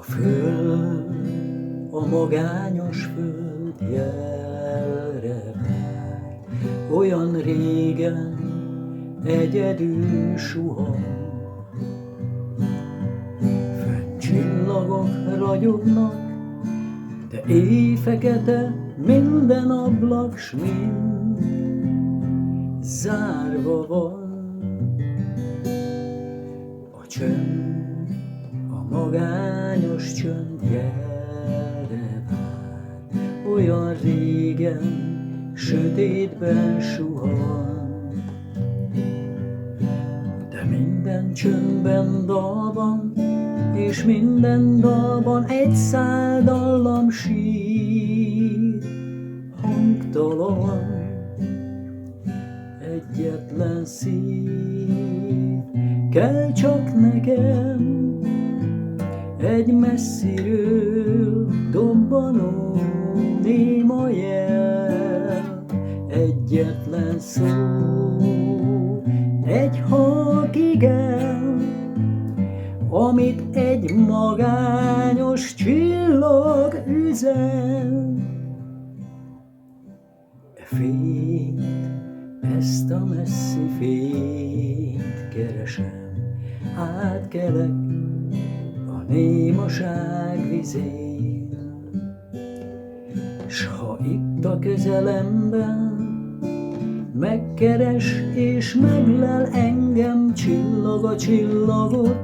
föld, a magányos föld jelre vár, olyan régen egyedül suhan. Fönn csillagok ragyognak, de éjfekete minden ablak, s mind zárva van. A csönd, a magányos csönd jelre vár, olyan régen sötétben suhan. De minden csöndben dal van, és minden dalban egy szál dallam sír, hangtalan, egyetlen szív. Kell csak nekem egy messziről dobbanó néma jel, egyetlen szó, egy halk igen, amit egy magányos csillag üzen. Fényt, ezt a messzi fényt keresem, átkelek a némaság vizén. S ha itt a közelemben megkeres és meglel engem, csillag a csillagot,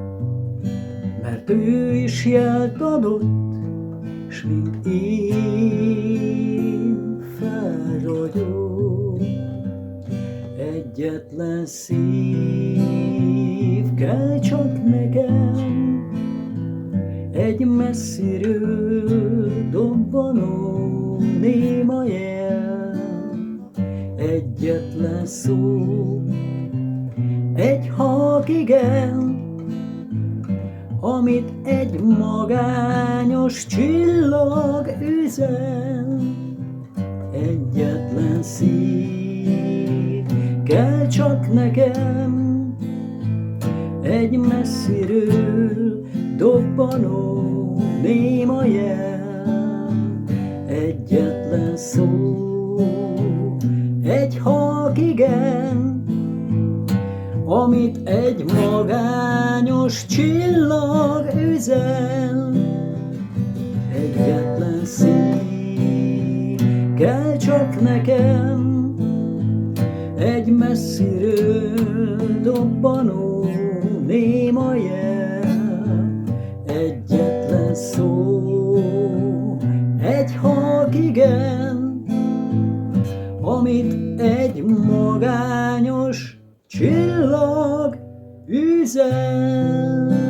mert ő is jelt adott, s mint én felragyog. Egyetlen szív kell csak nekem, egy messziről dobbanó néma jel, egyetlen szó, egy halk igen, amit egy magányos csillag üzen. Egyetlen szív kell csak nekem, egy messziről dobbanó néma jel, egyetlen szó, egy halk igen, amit egy magányos csillag üzen. Egyetlen szív kell csak nekem, egy messziről dobbanó néma jel, egyetlen szó, egy halk igen, amit egy magányos csillag üzen.